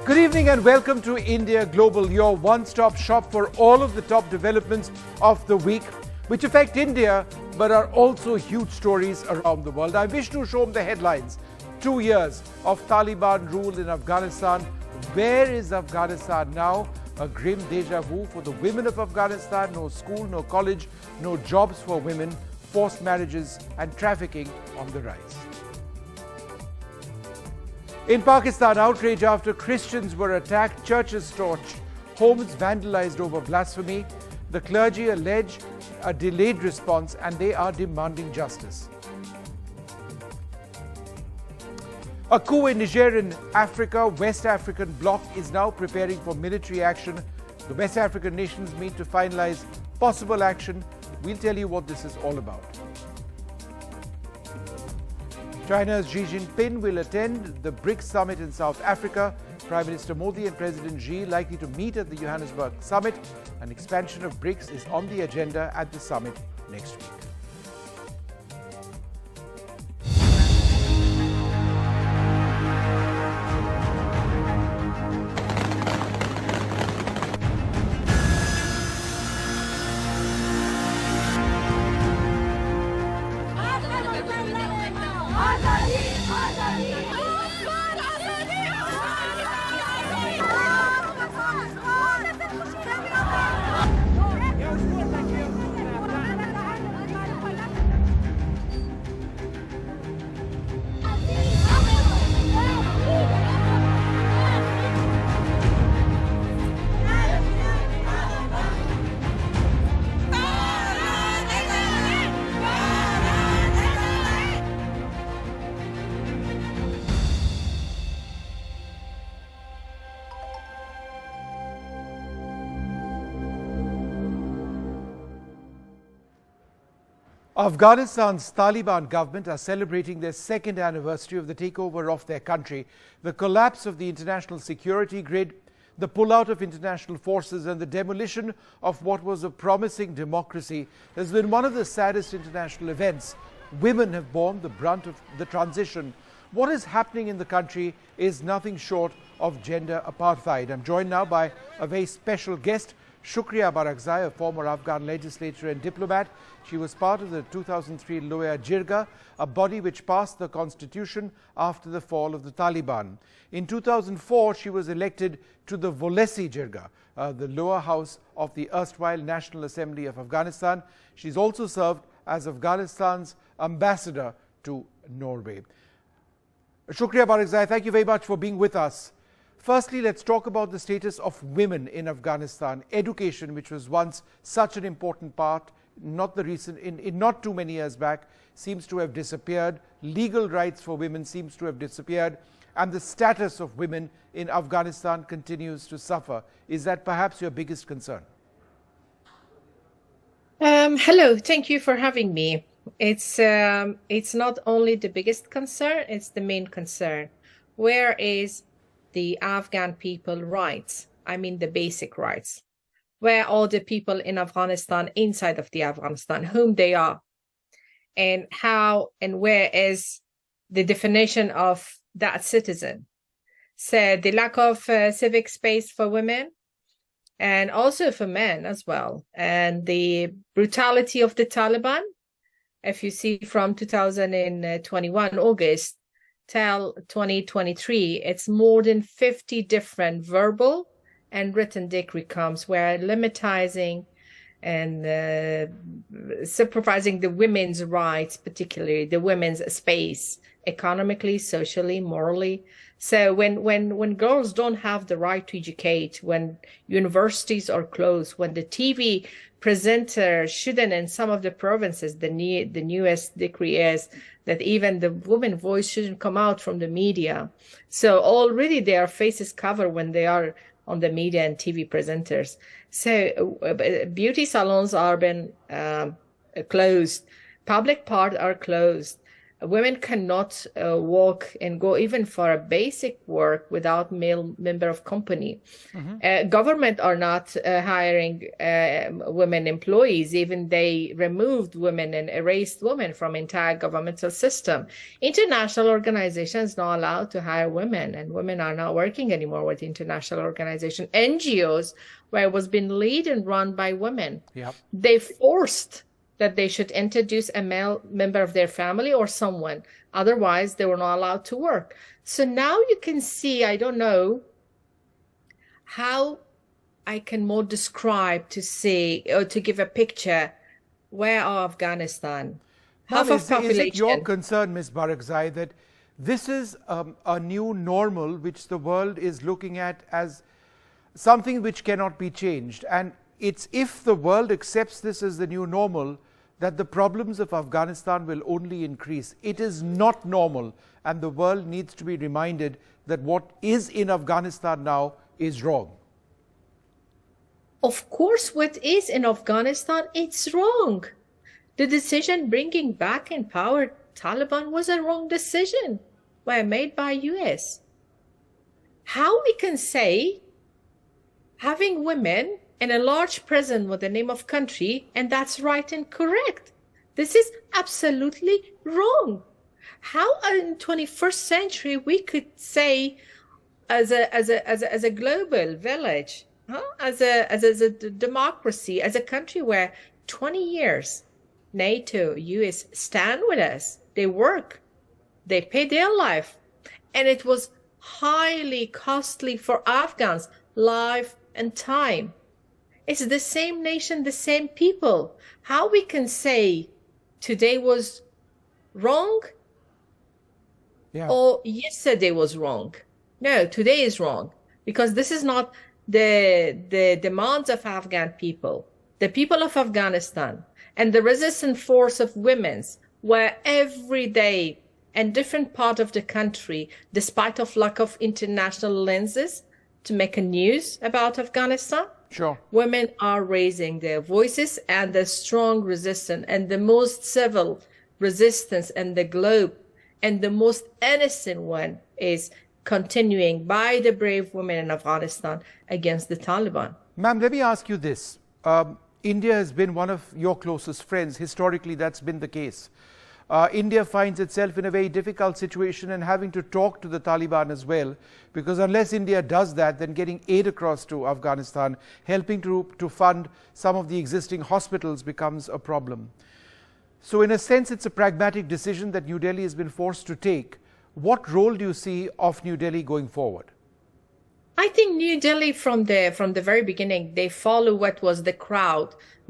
Good evening and welcome to India Global, your one-stop shop for all of the top developments of the week, which affect India but are also huge stories around the world. I'm Vishnu Shom, the headlines. 2 years of Taliban rule in Afghanistan. Where is Afghanistan now? A grim deja vu for the women of Afghanistan. No school, no college, no jobs for women, forced marriages and trafficking on the rise. In Pakistan, outrage after Christians were attacked, churches torched, homes vandalized over blasphemy. The clergy allege a delayed response and they are demanding justice. A coup in Niger in Africa, West African bloc is now preparing for military action. The West African nations meet to finalize possible action. We'll tell you what this is all about. China's Xi Jinping will attend the Brics summit in South Africa. Prime Minister Modi and President Xi likely to meet at the Johannesburg summit. An expansion of Brics is on the agenda at the summit next week. Afghanistan's Taliban government are celebrating their second anniversary of the takeover of their country. The collapse of the international security grid, the pullout of international forces and the demolition of what was a promising democracy has been one of the saddest international events. Women have borne the brunt of the transition. What is happening in the country is nothing short of gender apartheid. I'm joined now by a very special guest, Shukriya Barakzai, a former Afghan legislator and diplomat. She was part of the 2003 Loya Jirga, a body which passed the constitution after the fall of the Taliban. In 2004, she was elected to the Volesi Jirga, the lower house of the erstwhile National Assembly of Afghanistan. She's also served as Afghanistan's ambassador to Norway. Shukriya Barakzai, thank you very much for being with us. Firstly, let's talk about the status of women in Afghanistan. Education, which was once such an important part, not too many years back, seems to have disappeared. Legal rights for women seems to have disappeared. And the status of women in Afghanistan continues to suffer. Is that perhaps your biggest concern? Hello, thank you for having me. It's not only the biggest concern, it's the main concern. Where is the Afghan people rights? I mean the basic rights. Where are the people in Afghanistan, inside of the Afghanistan, whom they are? And how and where is the definition of that citizen? So the lack of civic space for women and also for men as well. And the brutality of the Taliban, if you see from 2021 August, till 2023, it's more than 50 different verbal and written decree comes where limitizing and supervising the women's rights, particularly the women's space, economically, socially, morally. So when girls don't have the right to educate, when universities are closed, when the TV presenter shouldn't, in some of the provinces, the newest decree is that even the woman voice shouldn't come out from the media. So already their faces covered when they are on the media and TV presenters. So beauty salons are been closed. Public parks are closed. Women cannot walk and go even for a basic work without male member of company. Government are not hiring women employees, even they removed women and erased women from entire governmental system. International organizations not allowed to hire women, and women are not working anymore with international organizations. NGOs, where it was being led and run by women, they forced that they should introduce a male member of their family or someone. Otherwise, they were not allowed to work. So now you can see, I don't know how I can more describe to say, or to give a picture, where are Afghanistan? Half of population. Is it your concern, Ms. Brics, that this is a new normal which the world is looking at as something which cannot be changed? And it's if the world accepts this as the new normal that the problems of Afghanistan will only increase. It is not normal, and the world needs to be reminded that what is in Afghanistan now is wrong. Of course, what is in Afghanistan, it's wrong. The decision bringing back in power Taliban was a wrong decision, made by US. How we can say having women in a large prison with the name of country, and that's right and correct. This is absolutely wrong. How in 21st century we could say as a global village, as a democracy, as a country where 20 years NATO, US stand with us, they work, they pay their life, and it was highly costly for Afghans, life and time. It's the same nation, the same people. How we can say today was wrong or yesterday was wrong? No, today is wrong, because this is not the demands of Afghan people. The people of Afghanistan and the resistant force of women's were every day in different part of the country, despite of lack of international lenses to make a news about Afghanistan. Sure. Women are raising their voices, and the strong resistance and the most civil resistance in the globe, and the most innocent one, is continuing by the brave women in Afghanistan against the Taliban. Ma'am, let me ask you this. India has been one of your closest friends. Historically, that's been the case. India finds itself in a very difficult situation and having to talk to the Taliban as well, because unless India does that, then getting aid across to Afghanistan, helping to fund some of the existing hospitals becomes a problem. So in a sense, it's a pragmatic decision that New Delhi has been forced to take. What role do you see of New Delhi going forward? I think New Delhi from the very beginning, they follow what was the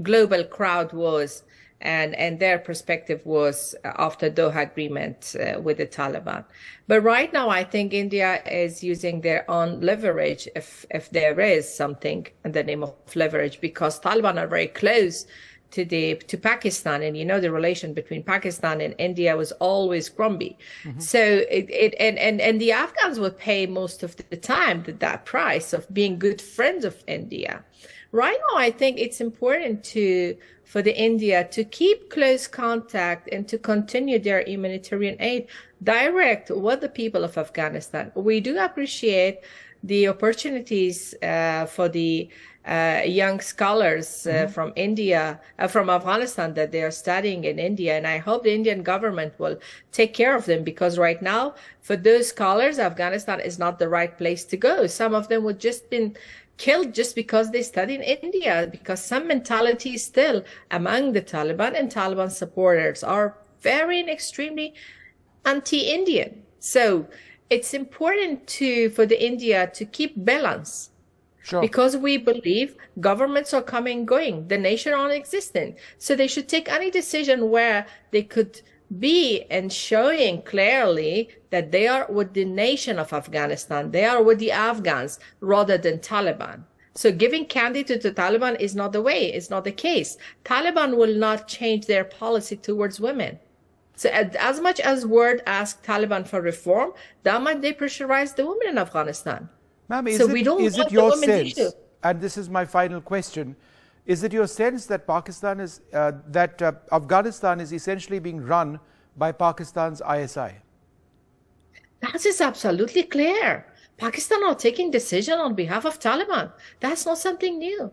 global crowd was. And their perspective was after Doha agreement with the Taliban. But right now, I think India is using their own leverage, if there is something in the name of leverage, because Taliban are very close to Pakistan, and you know the relation between Pakistan and India was always grumpy. So and the Afghans would pay most of the time that price of being good friends of India. Right now, I think it's important for the India to keep close contact and to continue their humanitarian aid direct with the people of Afghanistan. We do appreciate the opportunities for the young scholars from India, from Afghanistan, that they are studying in India. And I hope the Indian government will take care of them, because right now, for those scholars, Afghanistan is not the right place to go. Some of them would just been killed just because they study in India, because some mentality still among the Taliban and Taliban supporters are very and extremely anti-Indian. So it's important for the India to keep balance. Sure. Because we believe governments are coming and going, the nation are non-existent. So they should take any decision where they could be and showing clearly that they are with the nation of Afghanistan, they are with the Afghans rather than Taliban. So giving candy to the Taliban is not the way, it's not the case. Taliban will not change their policy towards women. So as much as world ask Taliban for reform, that much they pressurize the women in Afghanistan. Ma'am, is it your sense, and this is my final question, is it your sense that Afghanistan is essentially being run by Pakistan's ISI? That is absolutely clear. Pakistan are taking decision on behalf of Taliban. That's not something new.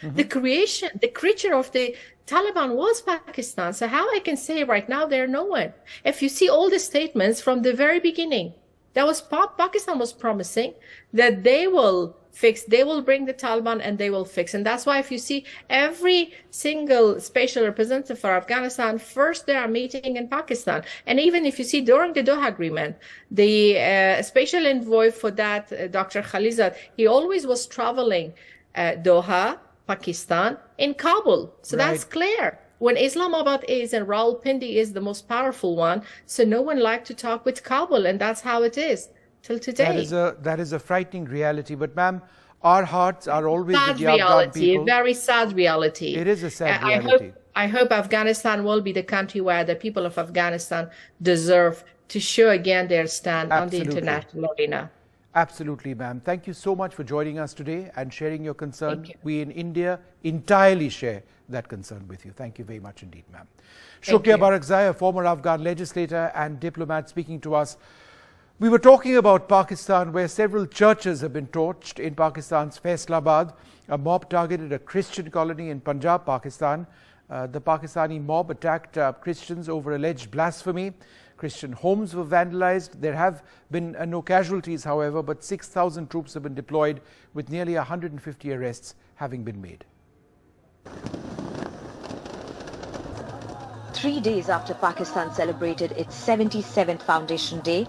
The creature of the Taliban was Pakistan. So how I can say right now they're nowhere? If you see all the statements from the very beginning, Pakistan was promising that they will fix, they will bring the Taliban and they will fix. And that's why if you see every single special representative for Afghanistan, first they are meeting in Pakistan. And even if you see during the Doha agreement, the special envoy for that, Dr. Khalizad, he always was traveling Doha, Pakistan, in Kabul. So that's clear. When Islamabad is and Rawalpindi is the most powerful one, so no one liked to talk with Kabul, and that's how it is till today. That is a frightening reality. But ma'am, our hearts are always sad with the Afghan people. Very sad reality. It is a sad reality. I hope Afghanistan will be the country where the people of Afghanistan deserve to show again their stand on the international arena. Absolutely, ma'am. Thank you so much for joining us today and sharing your concern. We in India entirely share that concern with you. Thank you very much indeed, ma'am. Shukriya Brics, a former Afghan legislator and diplomat, speaking to us. We were talking about Pakistan, where several churches have been torched. In Pakistan's Faisalabad, a mob targeted a Christian colony in Punjab, Pakistan. The Pakistani mob attacked Christians over alleged blasphemy. Christian homes were vandalized. There have been no casualties, however, but 6,000 troops have been deployed, with nearly 150 arrests having been made. 3 days after Pakistan celebrated its 77th Foundation Day,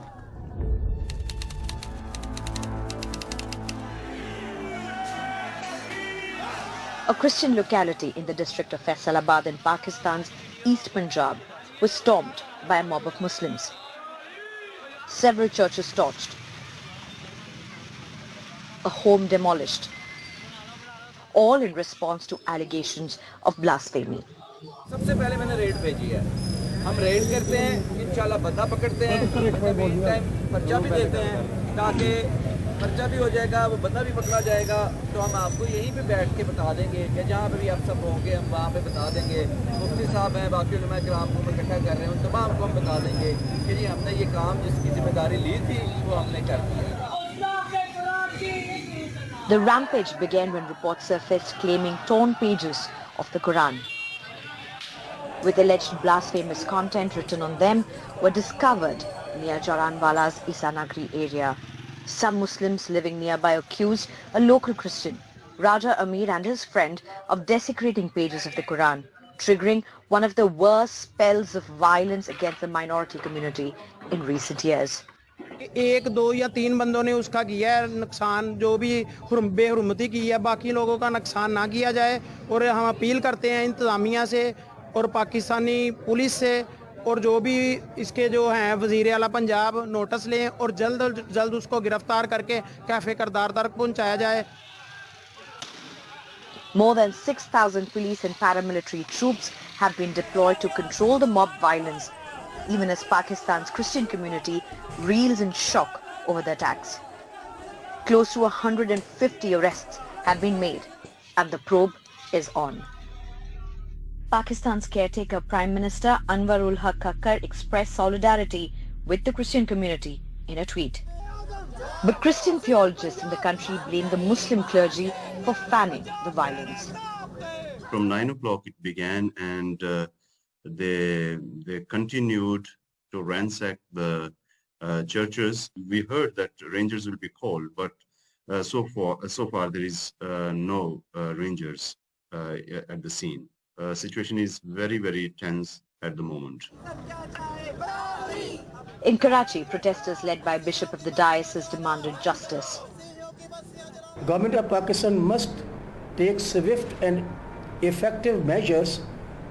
a Christian locality in the district of Faisalabad in Pakistan's East Punjab was stormed by a mob of Muslims. Several churches torched, a home demolished, all in response to allegations of blasphemy. सबसे पहले मैंने red भेजी है। हम red करते हैं, इंशाल्लाह बंदा पकड़ते हैं, टाइम पर्चा भी देते हैं, ताकि पर्चा भी हो जाएगा, वो बंदा भी पकड़ा जाएगा, तो हम आपको यहीं पे बैठ के बता देंगे कि जहाँ पे भी आप सब होंगे हम वहाँ पे बता देंगे। मुफ्ती साहब हैं, बाकी उलमा किराम को इकट्ठा कर रहे हैं, उन तमाम को हम बता देंगे कि जी हमने ये काम जिसकी जिम्मेदारी ली थी वो हमने कर दिया। The rampage began when reports surfaced claiming torn pages of the Quran with alleged blasphemous content written on them were discovered near Jaranwala's Isanagri area. Some Muslims living nearby accused a local Christian, Raja Amir, and his friend of desecrating pages of the Quran, triggering one of the worst spells of violence against the minority community in recent years. एक दो या तीन बंदों ने उसका किया है नुकसान, जो भी बेहुरमती की है, बाकी लोगों का नुकसान ना किया जाए। और हम अपील करते हैं इंतजामिया से और पाकिस्तानी पुलिस से, और जो भी इसके जो हैं वजीर आला पंजाब नोटिस लें और जल्द जल्द उसको गिरफ्तार करके कैफे करदार तक पहुंचाया जाए। More than 6,000 police and paramilitary troops have been deployed to control the mob violence, even as Pakistan's Christian community reels in shock over the attacks. Close to 150 arrests have been made, and the probe is on. Pakistan's caretaker Prime Minister Anwarul Haq Khakkar expressed solidarity with the Christian community in a tweet. But Christian theologists in the country blame the Muslim clergy for fanning the violence. From 9 o'clock it began, and they continued to ransack the churches. We heard that rangers will be called, but so far there is no rangers at the scene. Situation is very, very tense at the moment. In Karachi, protesters led by Bishop of the Diocese demanded justice. The government of Pakistan must take swift and effective measures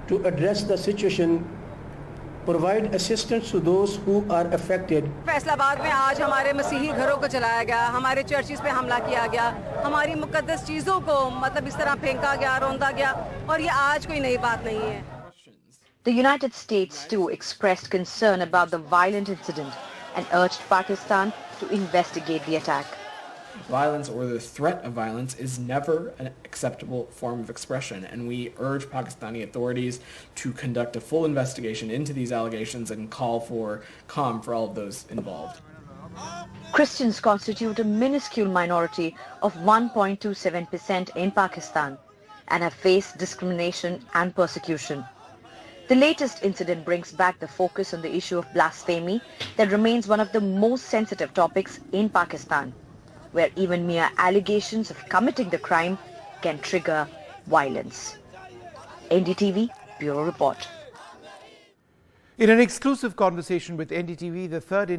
to address the situation, provide assistance to those who are affected. Faisalabad में आज हमारे मसीही घरों को जलाया गया, हमारे churches पे हमला किया गया, हमारी मुकद्दस चीजों को मतलब इस तरह फेंका गया, रौंदा गया, और ये आज कोई नई बात नहीं है. The United States too expressed concern about the violent incident and urged Pakistan to investigate the attack. Violence or the threat of violence is never an acceptable form of expression, and we urge Pakistani authorities to conduct a full investigation into these allegations and call for calm for all of those involved. Christians constitute a minuscule minority of 1.27% in Pakistan and have faced discrimination and persecution. The latest incident brings back the focus on the issue of blasphemy that remains one of the most sensitive topics in Pakistan, where even mere allegations of committing the crime can trigger violence. NDTV Bureau Report. In an exclusive conversation with NDTV, the third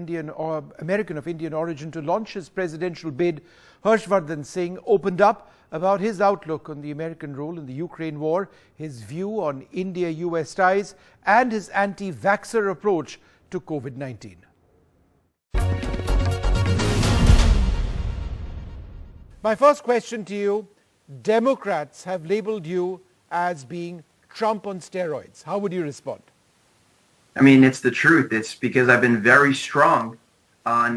American of Indian origin to launch his presidential bid, Harshvardhan Singh, opened up about his outlook on the American role in the Ukraine war, his view on India-US ties, and his anti-vaxxer approach to COVID-19. My first question to you, Democrats have labeled you as being Trump on steroids. How would you respond? I mean, it's the truth. It's because I've been very strong on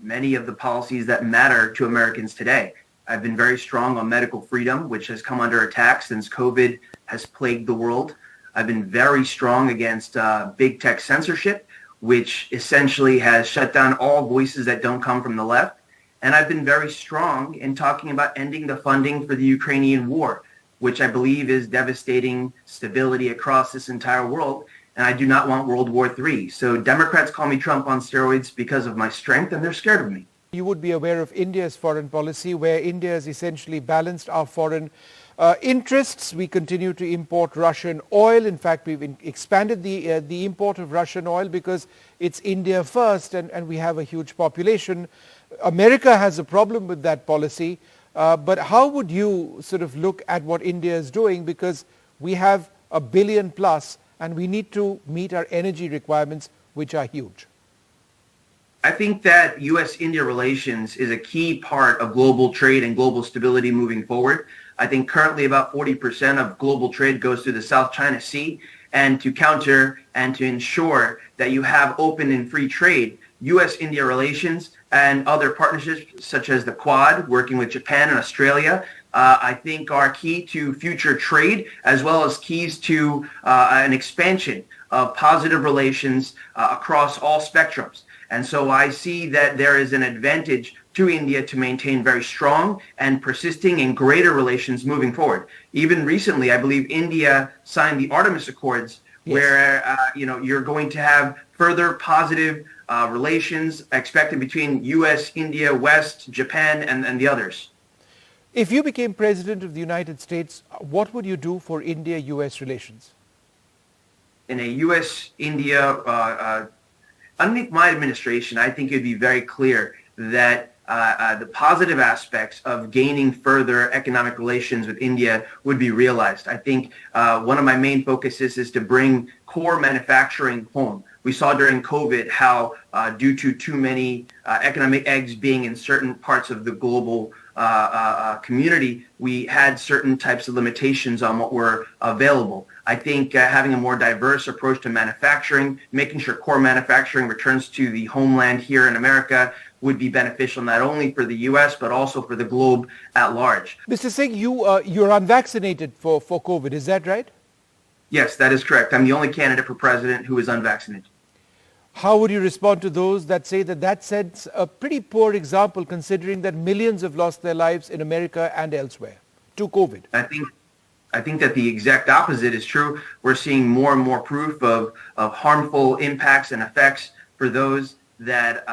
many of the policies that matter to Americans today. I've been very strong on medical freedom, which has come under attack since COVID has plagued the world. I've been very strong against big tech censorship, which essentially has shut down all voices that don't come from the left. And I've been very strong in talking about ending the funding for the Ukrainian war, which I believe is devastating stability across this entire world. And I do not want World War III. So Democrats call me Trump on steroids because of my strength, and they're scared of me. You would be aware of India's foreign policy, where India has essentially balanced our foreign interests. We continue to import Russian oil. In fact, we've expanded the import of Russian oil because it's India first, and we have a huge population. America has a problem with that policy. But how would you sort of look at what India is doing? Because we have 1 billion plus, and we need to meet our energy requirements, which are huge. I think that U.S.-India relations is a key part of global trade and global stability moving forward. I think currently about 40% of global trade goes through the South China Sea. And to counter and to ensure that you have open and free trade, U.S.-India relations and other partnerships such as the Quad, working with Japan and Australia, I think are key to future trade, as well as keys to an expansion of positive relations across all spectrums. And so I see that there is an advantage to India to maintain very strong and persisting and greater relations moving forward. Even recently, I believe India signed the Artemis Accords, yes, where you're going to have further positive relations expected between U.S., India, West, Japan, and the others. If you became president of the United States, what would you do for India-U.S. relations? In a U.S.-India, underneath my administration, I think it would be very clear that the positive aspects of gaining further economic relations with India would be realized. I think one of my main focuses is to bring core manufacturing home. We saw during COVID how due to too many economic eggs being in certain parts of the global community, we had certain types of limitations on what were available. I think having a more diverse approach to manufacturing, making sure core manufacturing returns to the homeland here in America would be beneficial not only for the U.S. but also for the globe at large. Mr. Singh, you're unvaccinated for COVID, is that right? Yes, that is correct. I'm the only candidate for president who is unvaccinated. How would you respond to those that say that sets a pretty poor example, considering that millions have lost their lives in America and elsewhere to COVID? I think that the exact opposite is true. We're seeing more and more proof of harmful impacts and effects for those that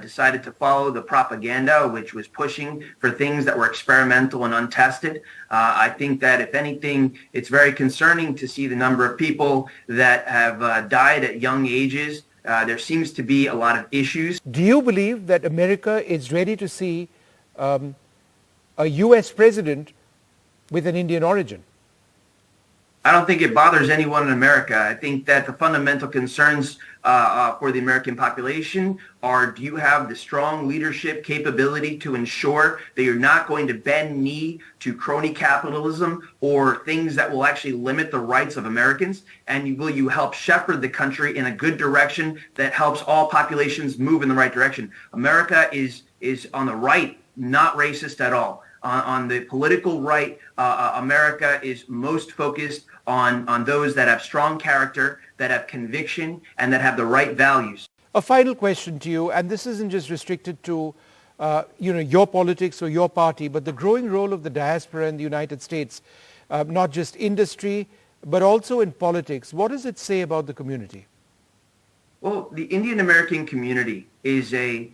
decided to follow the propaganda, which was pushing for things that were experimental and untested. I think that, if anything, it's very concerning to see the number of people that have died at young ages. There seems to be a lot of issues. Do you believe that America is ready to see a U.S. president with an Indian origin? I don't think it bothers anyone in America. I think that the fundamental concerns for the American population are, do you have the strong leadership capability to ensure that you're not going to bend knee to crony capitalism or things that will actually limit the rights of Americans? And will you help shepherd the country in a good direction that helps all populations move in the right direction? America is on the right not racist at all. On the political right, America is most focused on those that have strong character, that have conviction, and that have the right values. A final question to you, and this isn't just restricted to your politics or your party, but the growing role of the diaspora in the United States, not just industry, but also in politics. What does it say about the community? Well, the Indian American community is a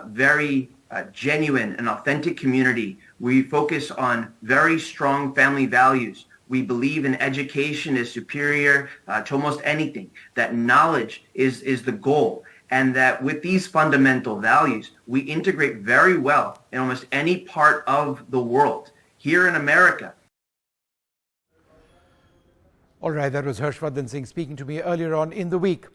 very genuine and authentic community. We focus on very strong family values. We believe in education is superior to almost anything, that knowledge is the goal, and that with these fundamental values, we integrate very well in almost any part of the world. Here in America. All right, that was Harshvardhan Singh speaking to me earlier on in the week.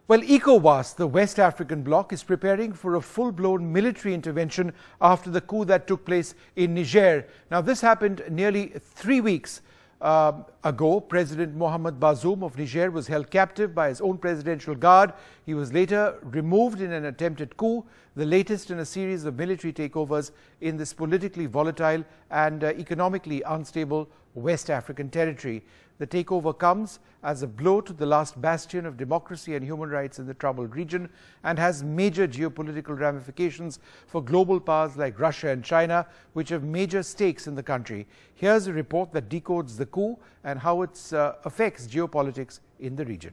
Well, ECOWAS, the West African bloc, is preparing for a full-blown military intervention after the coup that took place in Niger. Now, this happened nearly 3 weeks ago. President Mohamed Bazoum of Niger was held captive by his own presidential guard. He was later removed in an attempted coup, the latest in a series of military takeovers in this politically volatile and economically unstable West African territory. The takeover comes as a blow to the last bastion of democracy and human rights in the troubled region and has major geopolitical ramifications for global powers like Russia and China, which have major stakes in the country. Here's a report that decodes the coup and how it affects geopolitics in the region.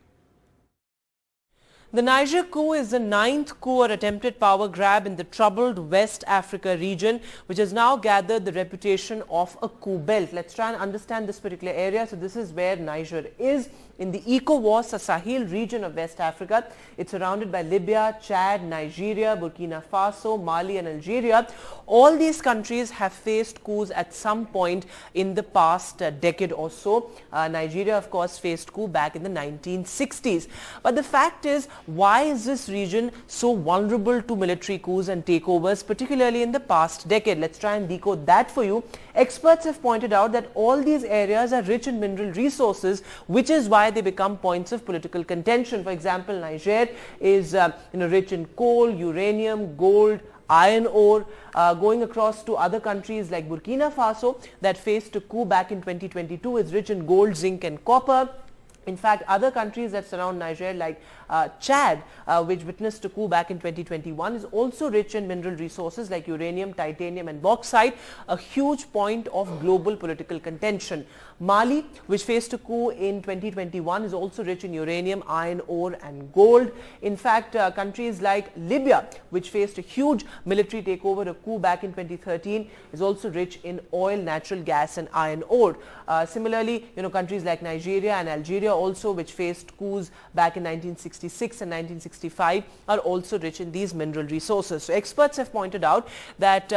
The Niger coup is the 9th coup or attempted power grab in the troubled West Africa region, which has now gathered the reputation of a coup belt. Let's try and understand this particular area. So this is where Niger is in the ECOWAS, a Sahel region of West Africa. It's surrounded by Libya, Chad, Nigeria, Burkina Faso, Mali and Algeria. All these countries have faced coups at some point in the past decade or so. Nigeria, of course, faced coup back in the 1960s. But the fact is, why is this region so vulnerable to military coups and takeovers, particularly in the past decade? Let's try and decode that for you. Experts have pointed out that all these areas are rich in mineral resources, which is why they become points of political contention. For example, Niger is rich in coal, uranium, gold, iron ore. Going across to other countries like Burkina Faso that faced a coup back in 2022 is rich in gold, zinc and copper. In fact, other countries that surround Niger like Chad, which witnessed a coup back in 2021, is also rich in mineral resources like uranium, titanium and bauxite, a huge point of global political contention. Mali, which faced a coup in 2021, is also rich in uranium, iron ore and gold. In fact, countries like Libya, which faced a huge military takeover, a coup back in 2013, is also rich in oil, natural gas and iron ore. Similarly, countries like Nigeria and Algeria also, which faced coups back in 1966 and 1965, are also rich in these mineral resources. So experts have pointed out that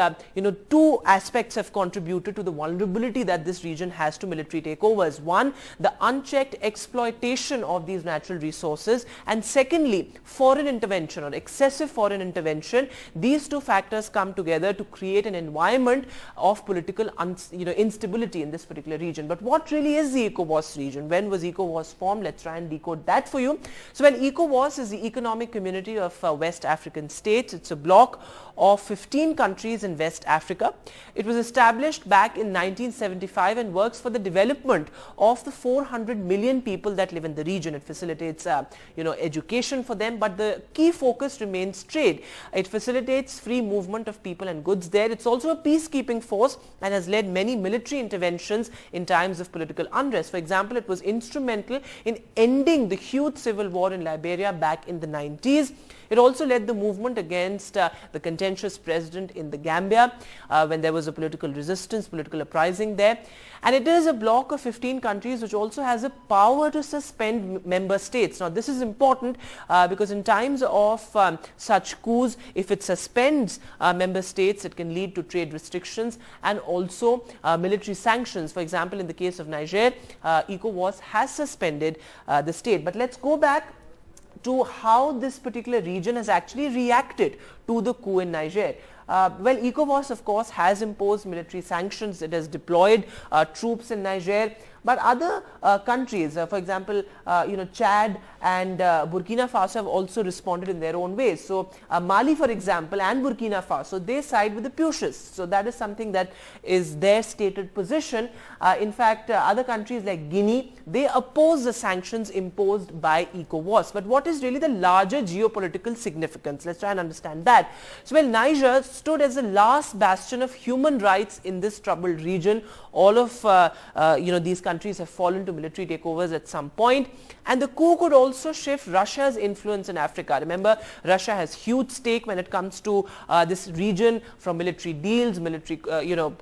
two aspects have contributed to the vulnerability that this region has to military takeovers. One, the unchecked exploitation of these natural resources, and secondly, foreign intervention or excessive foreign intervention. These two factors come together to create an environment of political instability in this particular region. But what really is the ECOWAS region? When was ECOWAS formed? Let's try and decode that for you. So when ECOWAS is the Economic Community of West African States, it's a bloc of 15 countries in West Africa. It was established back in 1975 and works for the development of the 400 million people that live in the region. It facilitates education for them, but the key focus remains trade. It facilitates free movement of people and goods there. It's also a peacekeeping force and has led many military interventions in times of political unrest. For example, it was instrumental in ending the huge civil war in Liberia back in the 90s. It also led the movement against the contentious president in the Gambia when there was a political resistance, political uprising there. And it is a bloc of 15 countries which also has a power to suspend member states. Now this is important because in times of such coups, if it suspends member states, it can lead to trade restrictions and also military sanctions. For example, in the case of Niger, ECOWAS has suspended the state. But let's go back to how this particular region has actually reacted to the coup in Niger. Well, ECOWAS, of course, has imposed military sanctions. It has deployed troops in Niger. But other countries, for example, Chad and Burkina Faso have also responded in their own ways. So Mali, for example, and Burkina Faso, they side with the putistes. So that is something that is their stated position. In fact, other countries like Guinea, they oppose the sanctions imposed by ECOWAS. But what is really the larger geopolitical significance? Let's try and understand that. So, well, Niger stood as the last bastion of human rights in this troubled region. All of these countries have fallen to military takeovers at some point, and the coup could also shift Russia's influence in Africa. Remember, Russia has huge stake when it comes to this region, from military deals, military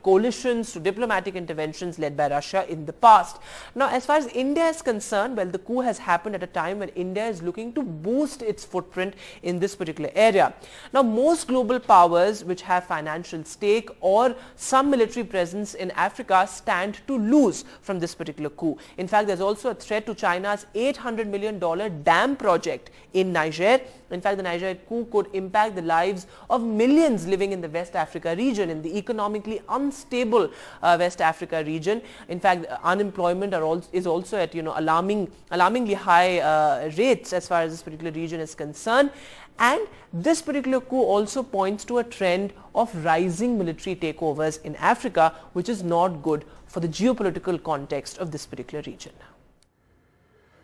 coalitions to diplomatic interventions led by Russia in the past. Now, as far as India is concerned, well, the coup has happened at a time when India is looking to boost its footprint in this particular area. Now, most global powers which have financial stake or some military presence in Africa stand to lose from this particular coup. In fact, there's also a threat to China's $800 million dam project in Niger. In fact, the Niger coup could impact the lives of millions living in the West Africa region, in the economically unstable West Africa region. In fact, unemployment is also at alarmingly high rates as far as this particular region is concerned. And this particular coup also points to a trend of rising military takeovers in Africa, which is not good for the geopolitical context of this particular region.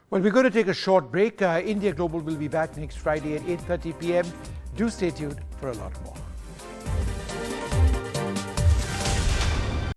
Well, we're going to take a short break. India Global will be back next Friday at 8:30 p.m. Do stay tuned for a lot more.